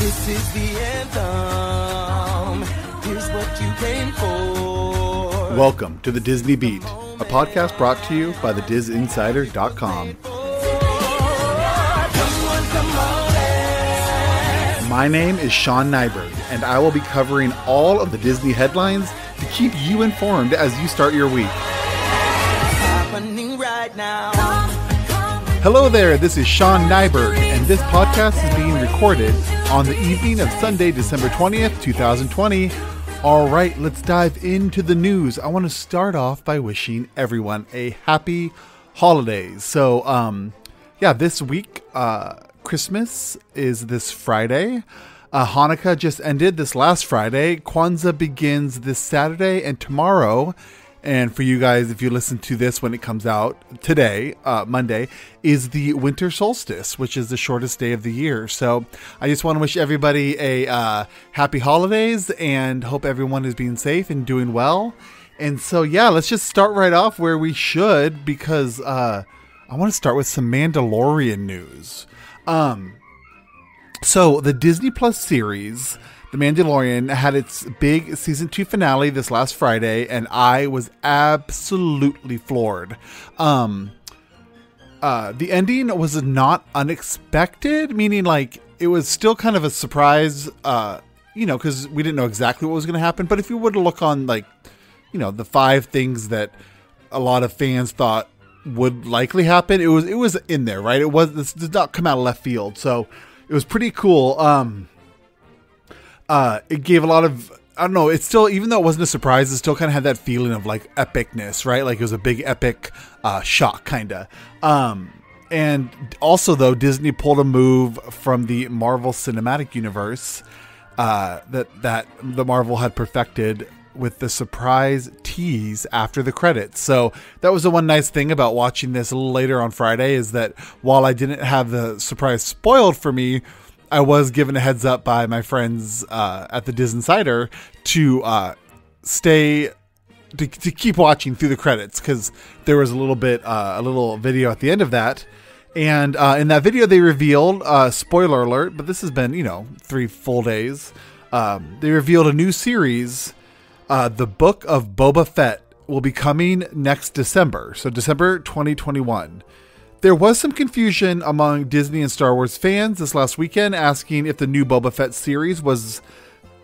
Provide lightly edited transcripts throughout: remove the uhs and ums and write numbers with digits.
This is the anthem. Here's what you came for. Welcome to the Disney Beat, a podcast brought to you by thedisinsider.com. My name is Sean Nyberg, and I will be covering all of the Disney headlines to keep you informed as you start your week. Happening right now. Hello there, this is Sean Nyberg, and this podcast is being recorded on the evening of Sunday, December 20th, 2020. All right, let's dive into the news. I want to start off by wishing everyone a happy holidays. So, this week, Christmas is this Friday. Hanukkah just ended this last Friday. Kwanzaa begins this Saturday and tomorrow. And for you guys, if you listen to this when it comes out today, Monday, is the winter solstice, which is the shortest day of the year. So I just want to wish everybody a happy holidays and hope everyone is being safe and doing well. And so, let's just start right off where we should, because I want to start with some Mandalorian news. So the Disney Plus series, The Mandalorian, had its big season 2 finale this last Friday, and I was absolutely floored. The ending was not unexpected, meaning like it was still kind of a surprise, because we didn't know exactly what was going to happen. But if you were to look on the 5 things that a lot of fans thought would likely happen, it was in there, right? This did not come out of left field, so it was pretty cool. It gave a lot of, I don't know, it's still, even though it wasn't a surprise, it still kind of had that feeling of like epicness, right? Like it was a big epic shock, kind of. And also, though, Disney pulled a move from the Marvel Cinematic Universe that the Marvel had perfected with the surprise tease after the credits. So that was the one nice thing about watching this a little later on Friday, is that while I didn't have the surprise spoiled for me, I was given a heads up by my friends at the Disinsider to keep watching through the credits, because there was a little video at the end of that, and in that video they revealed, spoiler alert, but this has been 3 full days. They revealed a new series. The Book of Boba Fett will be coming next December, so December 2021. There was some confusion among Disney and Star Wars fans this last weekend, asking if the new Boba Fett series was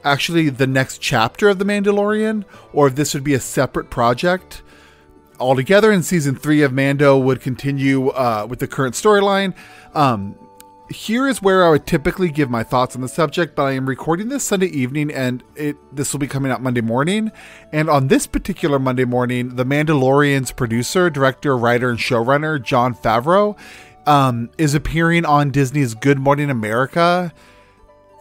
actually the next chapter of The Mandalorian, or if this would be a separate project altogether, and season 3 of Mando would continue with the current storyline. Here is where I would typically give my thoughts on the subject, but I am recording this Sunday evening, and this will be coming out Monday morning. And on this particular Monday morning, The Mandalorian's producer, director, writer, and showrunner, Jon Favreau, is appearing on Disney's Good Morning America.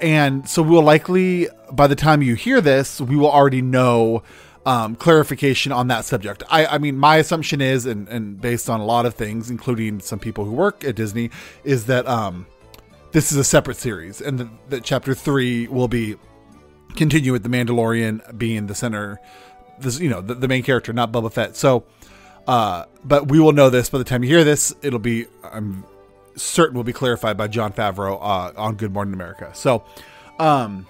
And so we'll likely, by the time you hear this, we will already know clarification on that subject. I mean, my assumption is, and based on a lot of things, including some people who work at Disney, is that this is a separate series, and that chapter 3 will be continue with the Mandalorian being the center, the main character, not Boba Fett. So, but we will know this by the time you hear this. It'll be, I'm certain, will be clarified by Jon Favreau on Good Morning America. So, I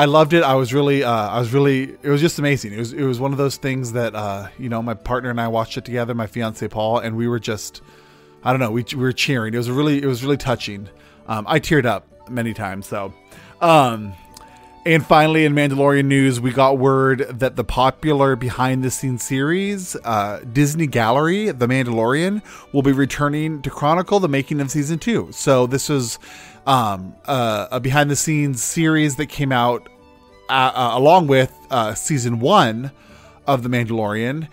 loved it. I was really, it was just amazing. It was one of those things that, my partner and I watched it together, my fiance Paul, and we were just, I don't know, we were cheering. It was really touching. I teared up many times. So, and finally, in Mandalorian news, we got word that the popular behind-the-scenes series, Disney Gallery, The Mandalorian, will be returning to chronicle the making of season 2. So this was a behind-the-scenes series that came out along with season 1 of The Mandalorian.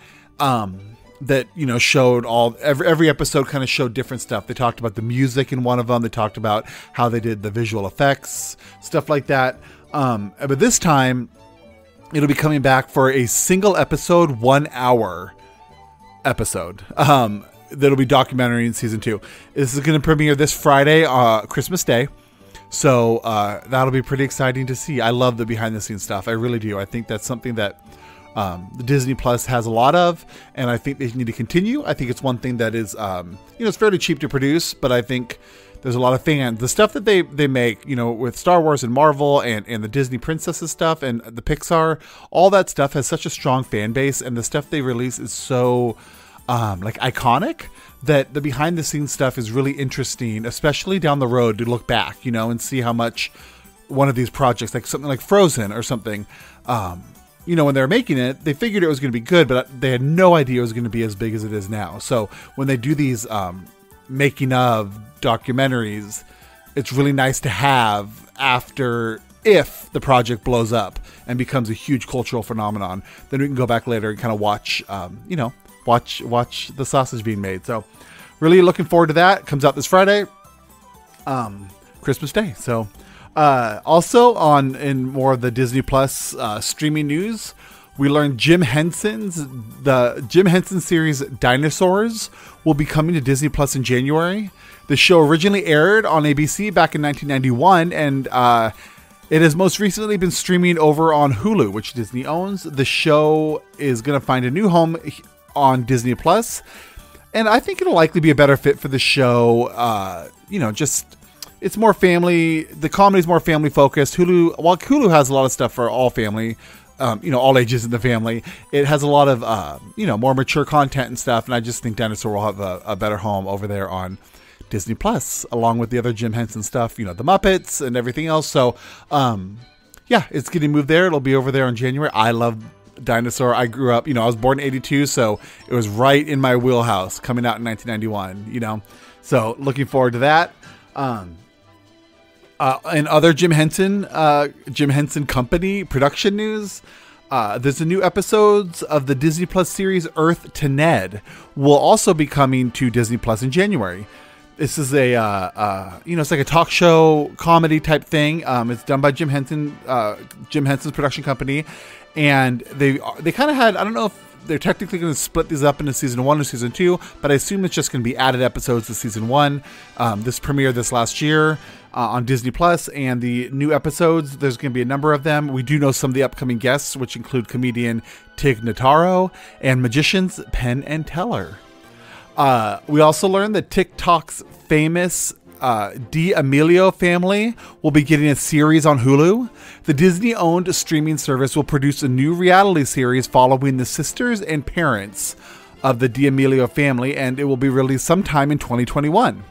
That showed every episode kind of showed different stuff. They talked about the music in one of them. They talked about how they did the visual effects, stuff like that. But this time it'll be coming back for a single episode, 1 hour episode. That'll be documentary in season 2. This is going to premiere this Friday, Christmas Day. So that'll be pretty exciting to see. I love the behind the scenes stuff. I really do. I think that's something that the Disney Plus has a lot of, and I think they need to continue. I think it's one thing that is, it's fairly cheap to produce, but I think There's a lot of fans. The stuff that they make, with Star Wars and Marvel and the Disney princesses stuff and the Pixar, all that stuff has such a strong fan base, and the stuff they release is so iconic that the behind the scenes stuff is really interesting, especially down the road to look back, and see how much one of these projects, like something like Frozen or something, when they were making it, they figured it was going to be good, but they had no idea it was going to be as big as it is now. So when they do these making of documentaries, it's really nice to have if the project blows up and becomes a huge cultural phenomenon. Then we can go back later and kind of watch the sausage being made. So really looking forward to that. It comes out this Friday, Christmas Day. So also in more of the Disney Plus streaming news, we learned Jim Henson series Dinosaurs will be coming to Disney Plus in January. The show originally aired on ABC back in 1991, and it has most recently been streaming over on Hulu, which Disney owns. The show is going to find a new home on Disney Plus, and I think it'll likely be a better fit for the show. It's more family. The comedy's more family focused. While Hulu has a lot of stuff for all family, all ages in the family, it has a lot of more mature content and stuff. And I just think Dinosaur will have a better home over there on Disney Plus, along with the other Jim Henson stuff, the Muppets and everything else. So, it's getting moved there. It'll be over there in January. I love Dinosaur. I grew up, I was born in 82, so it was right in my wheelhouse coming out in 1991, so looking forward to that. And other Jim Henson Company production news, there's a new episodes of the Disney Plus series Earth to Ned will also be coming to Disney Plus in January. This is it's like a talk show comedy type thing. It's done by Jim Henson's production company, and they kind of had, I don't know if they're technically going to split these up into season 1 and season 2, but I assume it's just going to be added episodes to season 1. This premiered this last year on Disney Plus, and the new episodes, there's going to be a number of them. We do know some of the upcoming guests, which include comedian Tig Notaro and magicians Penn and Teller. We also learned that TikTok's famous D'Amelio family will be getting a series on Hulu. The Disney-owned streaming service will produce a new reality series following the sisters and parents of the D'Amelio family, and it will be released sometime in 2021.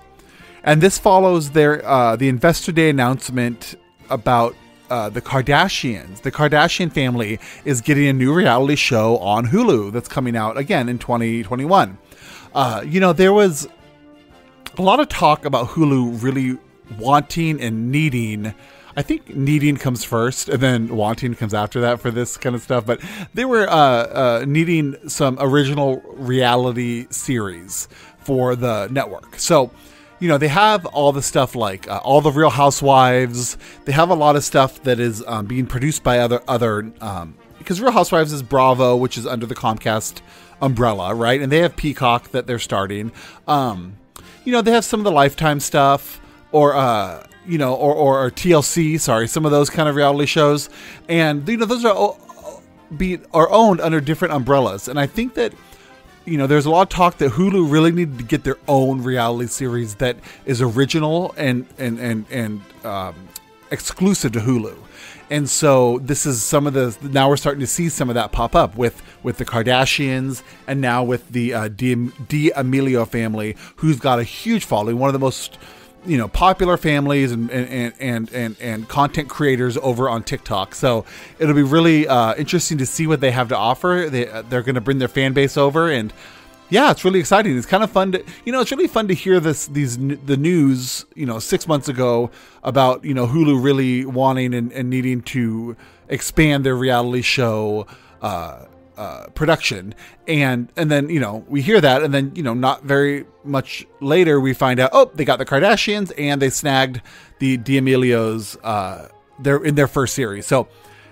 And this follows the Investor Day announcement about the Kardashians. The Kardashian family is getting a new reality show on Hulu that's coming out again in 2021. There was a lot of talk about Hulu really wanting and needing. I think needing comes first and then wanting comes after that for this kind of stuff. But they were needing some original reality series for the network. So, they have all the stuff like all the Real Housewives. They have a lot of stuff that is being produced by other because Real Housewives is Bravo, which is under the Comcast umbrella, right? And they have Peacock that they're starting. They have some of the Lifetime stuff or TLC, some of those kind of reality shows. And, those are owned under different umbrellas. And I think that, there's a lot of talk that Hulu really needed to get their own reality series that is original and exclusive to Hulu. And so this is now we're starting to see some of that pop up with the Kardashians and now with the D'Amelio family, who's got a huge following, one of the most popular families and content creators over on TikTok. So it'll be really interesting to see what they have to offer. They're going to bring their fan base over, and yeah, it's really exciting. It's kind of fun to, it's really fun to hear the news, 6 months ago about, Hulu really wanting and needing to expand their reality show production. And then, we hear that, and then, not very much later, we find out, they got the Kardashians and they snagged the D'Amelios, they're in their first series. So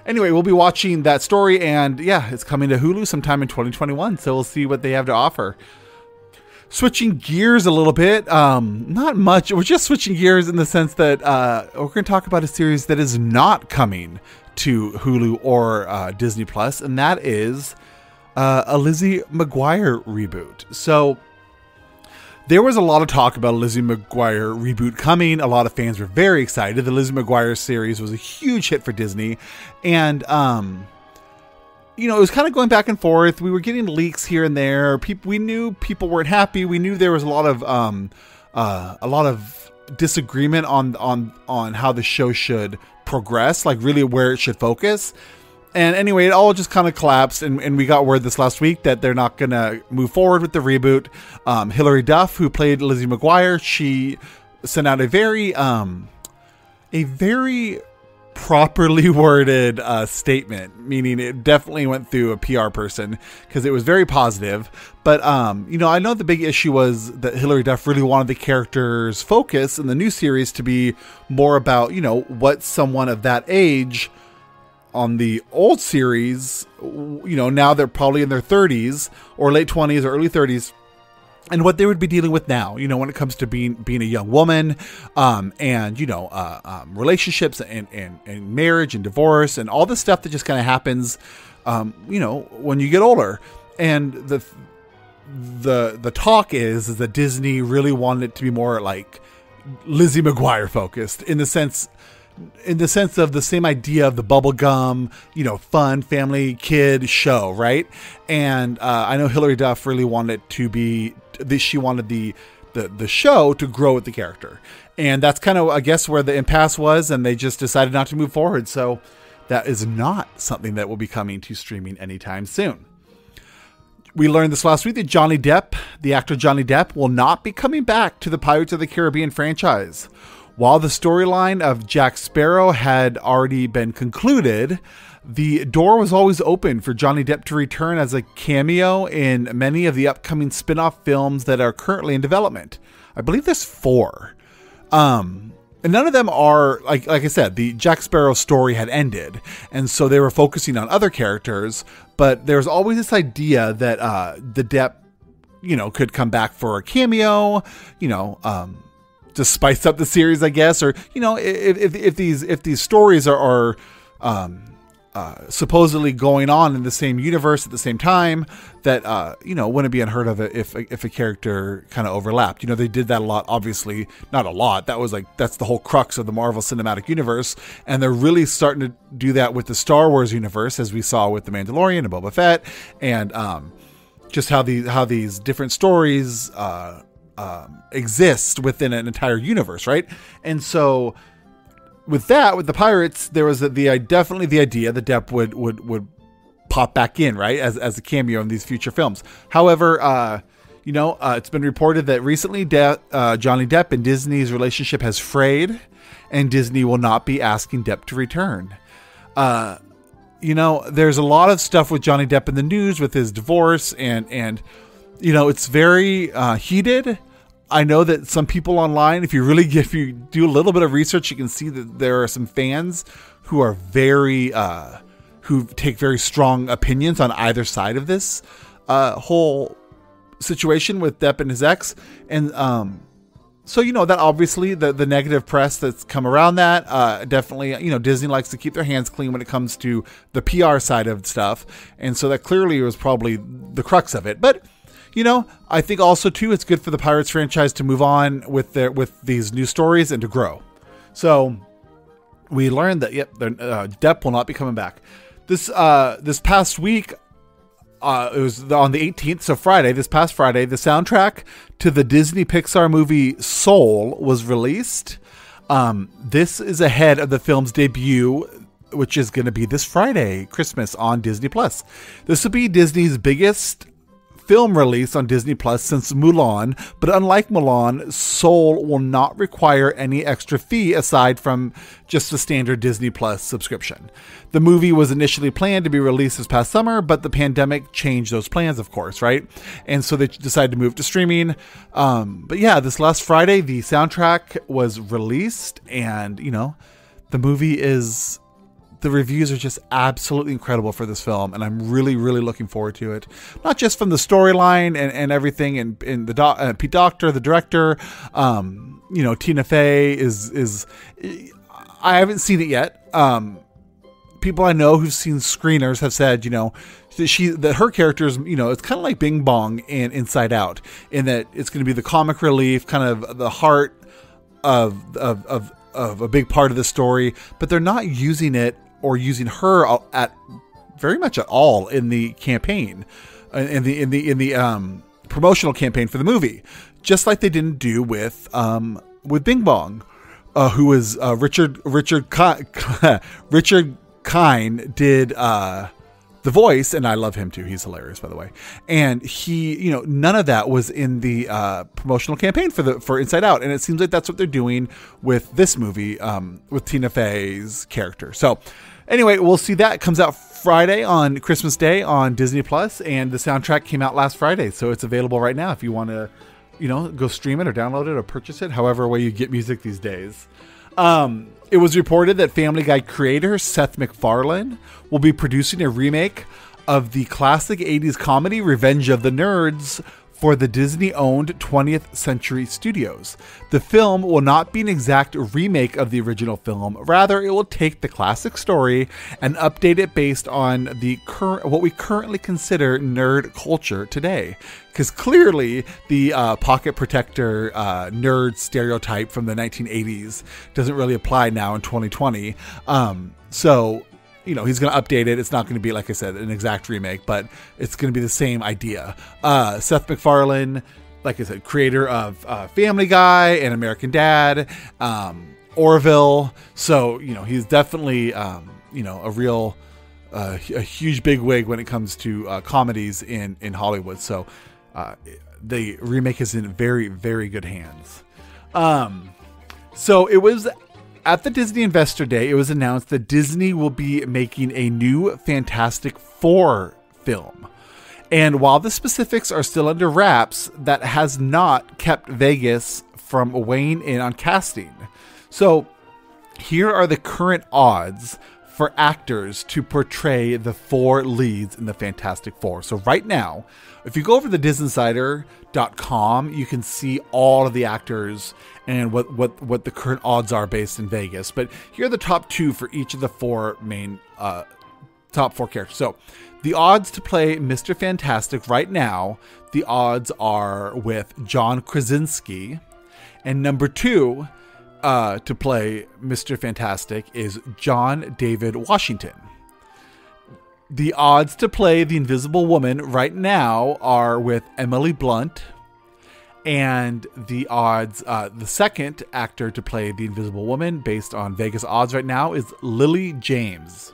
anyway, we'll be watching that story, and yeah, it's coming to Hulu sometime in 2021. So we'll see what they have to offer. Switching gears a little bit, not much. We're just switching gears in the sense that we're going to talk about a series that is not coming to Hulu or Disney Plus, and that is a Lizzie McGuire reboot. So there was a lot of talk about a Lizzie McGuire reboot coming. A lot of fans were very excited. The Lizzie McGuire series was a huge hit for Disney. And, it was kind of going back and forth. We were getting leaks here and there. We knew people weren't happy. We knew there was a lot of disagreement on how the show should progress, like really where it should focus. And anyway, it all just kind of collapsed, and we got word this last week that they're not going to move forward with the reboot. Hillary Duff, who played Lizzie McGuire, she sent out a very properly worded statement, meaning it definitely went through a PR person because it was very positive. But, I know the big issue was that Hillary Duff really wanted the character's focus in the new series to be more about, what someone of that age on the old series, now they're probably in their 30s or late 20s or early 30s, and what they would be dealing with now, when it comes to being a young woman, and relationships and marriage and divorce and all the stuff that just kind of happens, when you get older. And the talk is that Disney really wanted it to be more like Lizzie McGuire focused in the sense of the same idea of the bubblegum, fun family kid show, right? And I know Hillary Duff really wanted she wanted the show to grow with the character. And that's kind of, I guess, where the impasse was, and they just decided not to move forward. So that is not something that will be coming to streaming anytime soon. We learned this last week that Johnny Depp, the actor Johnny Depp, will not be coming back to the Pirates of the Caribbean franchise. While the storyline of Jack Sparrow had already been concluded, the door was always open for Johnny Depp to return as a cameo in many of the upcoming spin-off films that are currently in development. I believe there's 4. And none of them are, like I said, the Jack Sparrow story had ended, and so they were focusing on other characters, but there's always this idea that the Depp, could come back for a cameo, to spice up the series, I guess, or if these stories are supposedly going on in the same universe at the same time, that wouldn't be unheard of if a character kind of overlapped. They did that a lot. Obviously, not a lot. That's the whole crux of the Marvel Cinematic Universe, and they're really starting to do that with the Star Wars universe, as we saw with the Mandalorian and Boba Fett, and just how these different stories exist within an entire universe, right? And so with the Pirates, there was definitely the idea that Depp would pop back in, right, as a cameo in these future films. However, it's been reported that recently Johnny Depp and Disney's relationship has frayed, and Disney will not be asking Depp to return. There's a lot of stuff with Johnny Depp in the news with his divorce, and it's very heated. I know that some people online, if you do a little bit of research, you can see that there are some fans who are who take very strong opinions on either side of this whole situation with Depp and his ex. And so, that obviously the negative press that's come around that, definitely, Disney likes to keep their hands clean when it comes to the PR side of stuff. And so that clearly was probably the crux of it. But I think also too, it's good for the Pirates franchise to move on with these new stories and to grow. So we learned that Depp will not be coming back. This past week, it was on the 18th, so Friday. This past Friday, the soundtrack to the Disney Pixar movie Soul was released. This is ahead of the film's debut, which is going to be this Friday, Christmas, on Disney Plus. This will be Disney's biggest film release on Disney Plus since Mulan, but unlike Mulan, Soul will not require any extra fee aside from just the standard Disney Plus subscription. The movie was initially planned to be released this past summer, but the pandemic changed those plans, of course, right? And so they decided to move to streaming. But yeah, this last Friday, the soundtrack was released, and the movie the reviews are just absolutely incredible for this film, and I'm really, really looking forward to it. Not just from the storyline and everything, and the Pete Docter, the director, Tina Fey is I haven't seen it yet, people I know who've seen screeners have said, that her character is, it's kind of like Bing Bong and Inside Out, in that it's going to be the comic relief, kind of the heart of a big part of the story, but they're not using it or using her at very much at all in the campaign, in the promotional campaign for the movie, just like they didn't do with Bing Bong, who was Richard Kind did the voice, and I love him too. He's hilarious, by the way. And he, none of that was in the promotional campaign for Inside Out, and it seems like that's what they're doing with this movie, with Tina Fey's character. So, anyway, we'll see that. It comes out Friday on Christmas Day on Disney Plus, and the soundtrack came out last Friday, so it's available right now if you want to, go stream it or download it or purchase it, however way you get music these days. It was reported that Family Guy creator Seth MacFarlane will be producing a remake of the classic 80s comedy Revenge of the Nerds for the Disney-owned 20th Century Studios. The film will not be an exact remake of the original film. Rather, it will take the classic story and update it based on what we currently consider nerd culture today. Because clearly, the pocket protector nerd stereotype from the 1980s doesn't really apply now in 2020. So, he's going to update it. It's not going to be, like I said, an exact remake, but it's going to be the same idea. Seth MacFarlane, like I said, creator of Family Guy and American Dad, Orville. So, he's definitely, a real, a huge big wig when it comes to comedies in Hollywood. So, the remake is in very, very good hands. So it was at the Disney Investor Day, it was announced that Disney will be making a new Fantastic Four film. And while the specifics are still under wraps, that has not kept Vegas from weighing in on casting. So here are the current odds for actors to portray the four leads in the Fantastic Four. So right now, if you go over to DisneyInsider.com, you can see all of the actors and what the current odds are based in Vegas. But here are the top two for each of the four main top four characters. So the odds to play Mr. Fantastic right now, the odds are with John Krasinski, and number two to play Mr. Fantastic is John David Washington. The odds to play the Invisible Woman right now are with Emily Blunt, and the odds, the second actor to play the Invisible Woman based on Vegas odds right now is Lily James.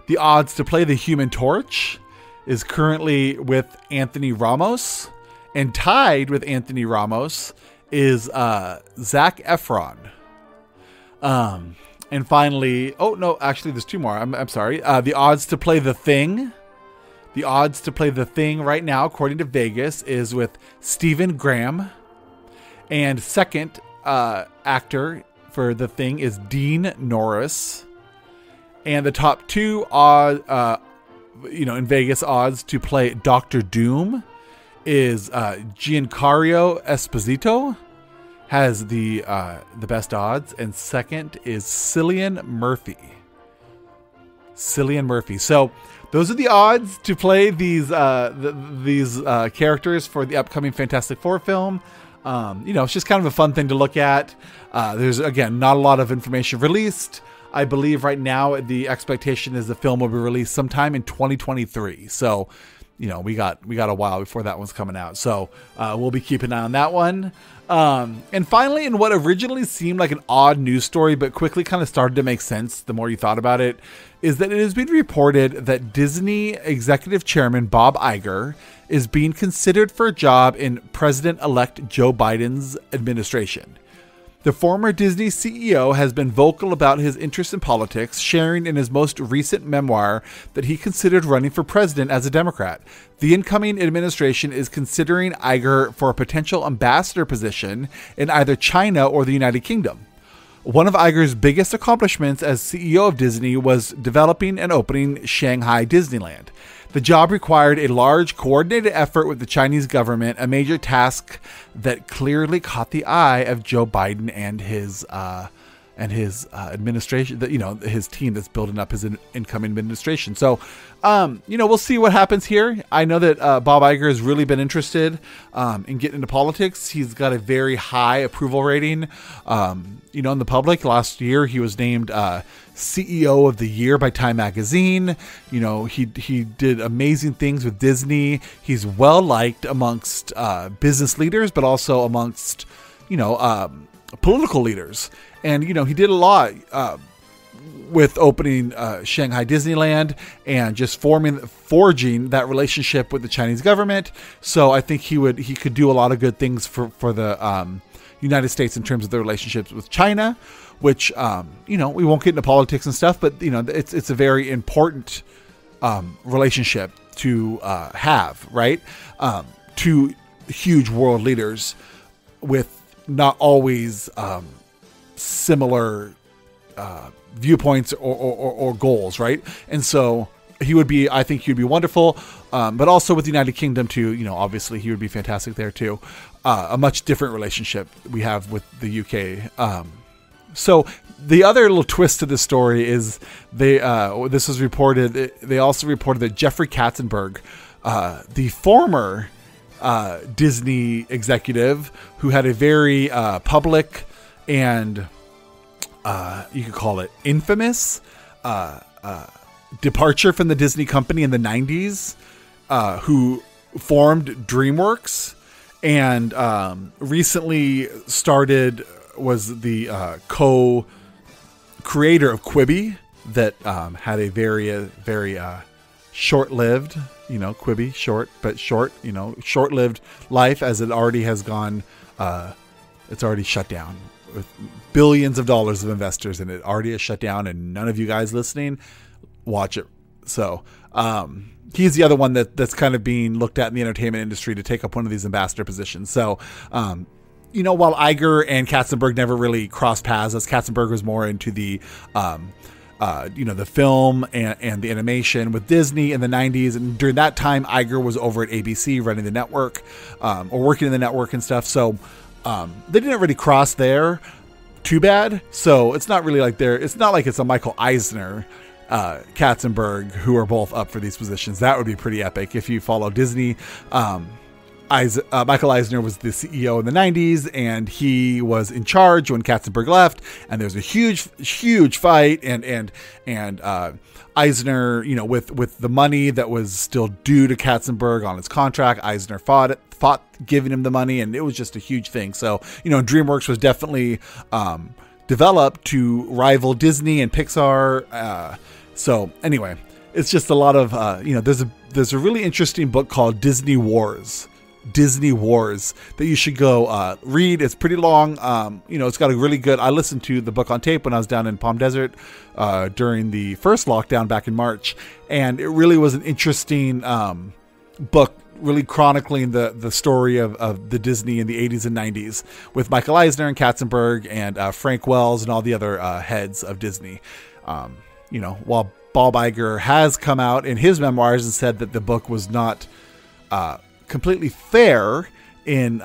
The odds to play the Human Torch is currently with Anthony Ramos, and tied with Anthony Ramos is Zac Efron. And finally, oh no, actually there's two more. I'm sorry. The odds to play the Thing. The odds to play the Thing right now, according to Vegas, is with Stephen Graham. And second actor for the Thing is Dean Norris. And the top two in Vegas odds to play Doctor Doom is Giancarlo Esposito. Has the best odds, and second is Cillian Murphy. So those are the odds to play these characters for the upcoming Fantastic Four film. It's just kind of a fun thing to look at. There's, again, not a lot of information released. I believe right now the expectation is the film will be released sometime in 2023. So, we got a while before that one's coming out. So we'll be keeping an eye on that one. And finally, in what originally seemed like an odd news story, but quickly kind of started to make sense the more you thought about it, is that it has been reported that Disney Executive Chairman Bob Iger is being considered for a job in President-elect Joe Biden's administration. The former Disney CEO has been vocal about his interest in politics, sharing in his most recent memoir that he considered running for president as a Democrat. The incoming administration is considering Iger for a potential ambassador position in either China or the United Kingdom. One of Iger's biggest accomplishments as CEO of Disney was developing and opening Shanghai Disneyland. The job required a large, coordinated effort with the Chinese government, a major task that clearly caught the eye of Joe Biden and his administration, that, his team that's building up his incoming administration. So, we'll see what happens here. I know that Bob Iger has really been interested in getting into politics. He's got a very high approval rating, in the public. Last year, he was named CEO of the Year by Time Magazine. He did amazing things with Disney. He's well liked amongst business leaders, but also amongst, political leaders. And, he did a lot with opening Shanghai Disneyland and just forging that relationship with the Chinese government. So I think he could do a lot of good things for the United States in terms of the relationships with China, which, we won't get into politics and stuff, but, it's a very important relationship to have, right? Two huge world leaders with not always similar viewpoints or goals, right? And so I think he would be wonderful, but also with the United Kingdom too. Obviously he would be fantastic there too. A much different relationship we have with the UK. So the other little twist to this story is this was reported. They also reported that Jeffrey Katzenberg, the former Disney executive who had a very public and you could call it infamous departure from the Disney company in the 90s, who formed DreamWorks and recently was the co-creator of Quibi that had a very short-lived, Quibi, short-lived life, as it already has gone, it's already shut down with billions of dollars of investors, and it already is shut down, and none of you guys listening watch it. So he's the other one that's kind of being looked at in the entertainment industry to take up one of these ambassador positions. So while Iger and Katzenberg never really crossed paths, as Katzenberg was more into the the film and the animation with Disney in the 90s, and during that time Iger was over at ABC running the network, or working in the network and stuff. So they didn't really cross there too bad. So it's not really like it's not like it's a Michael Eisner, Katzenberg, who are both up for these positions. That would be pretty epic if you follow Disney. Michael Eisner was the CEO in the 90s, and he was in charge when Katzenberg left, and there's a huge fight, and Eisner, with the money that was still due to Katzenberg on his contract, Eisner fought giving him the money, and it was just a huge thing. So, DreamWorks was definitely developed to rival Disney and Pixar. So anyway, it's just a lot of, there's a really interesting book called Disney Wars that you should go read. It's pretty long. It's got a really good, I listened to the book on tape when I was down in Palm Desert during the first lockdown back in March, and it really was an interesting book, really chronicling the story of the Disney in the 80s and 90s with Michael Eisner and Katzenberg and Frank Wells and all the other heads of Disney. While Bob Iger has come out in his memoirs and said that the book was not completely fair in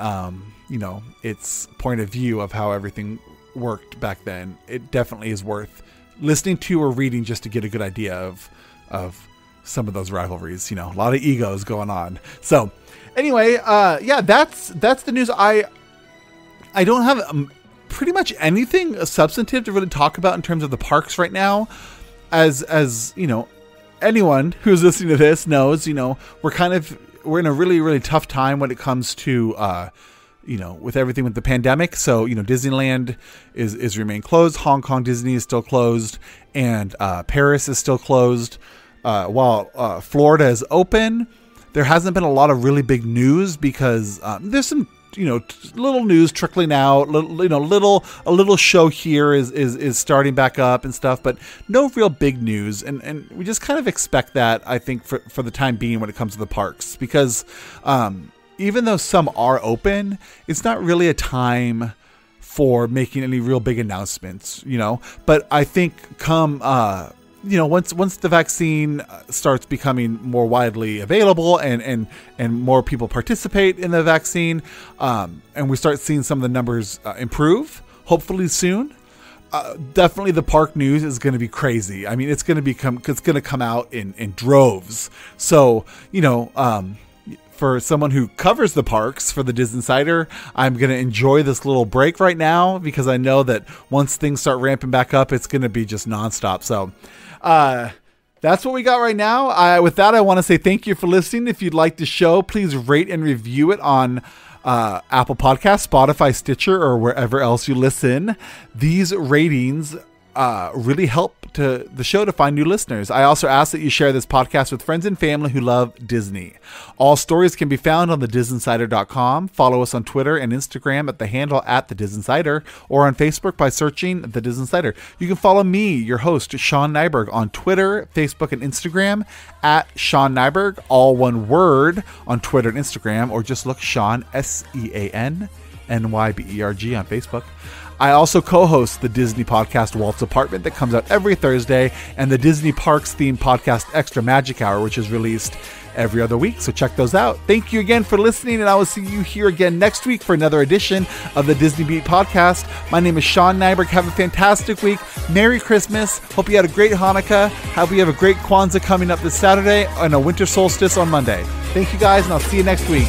its point of view of how everything worked back then, it definitely is worth listening to or reading just to get a good idea of some of those rivalries. A lot of egos going on. So anyway, that's the news. I don't have pretty much anything substantive to really talk about in terms of the parks right now. As anyone who's listening to this knows, we're in a really, really tough time when it comes to, with everything with the pandemic. So, Disneyland is remain closed. Hong Kong Disney is still closed, and Paris is still closed. While Florida is open, there hasn't been a lot of really big news because there's some, little news trickling out. A little show here is starting back up and stuff, but no real big news. And we just kind of expect that, I think, for the time being when it comes to the parks, because even though some are open, it's not really a time for making any real big announcements, But I think come once the vaccine starts becoming more widely available and more people participate in the vaccine, and we start seeing some of the numbers improve, hopefully soon, definitely the park news is going to be crazy. I mean, it's going to come out in droves. So, for someone who covers the parks for the Disney Insider, I'm going to enjoy this little break right now because I know that once things start ramping back up, it's going to be just nonstop. So, that's what we got right now. With that, I want to say thank you for listening. If you'd like the show, please rate and review it on Apple Podcasts, Spotify, Stitcher, or wherever else you listen. These ratings really help to the show to find new listeners. I also ask that you share this podcast with friends and family who love Disney. All stories can be found on thedisinsider.com. Follow us on Twitter and Instagram at the handle @thedisinsider, or on Facebook by searching The Disney Insider. You can follow me, your host, Sean Nyberg, on Twitter, Facebook, and Instagram at Sean Nyberg, all one word, on Twitter and Instagram, or just look Sean, SeanNyberg on Facebook. I also co-host the Disney podcast Walt's Apartment that comes out every Thursday, and the Disney Parks themed podcast Extra Magic Hour, which is released every other week. So check those out. Thank you again for listening, and I will see you here again next week for another edition of the Disney Beat podcast. My name is Sean Nyberg. Have a fantastic week. Merry Christmas. Hope you had a great Hanukkah. Hope you have a great Kwanzaa coming up this Saturday and a winter solstice on Monday. Thank you guys, and I'll see you next week.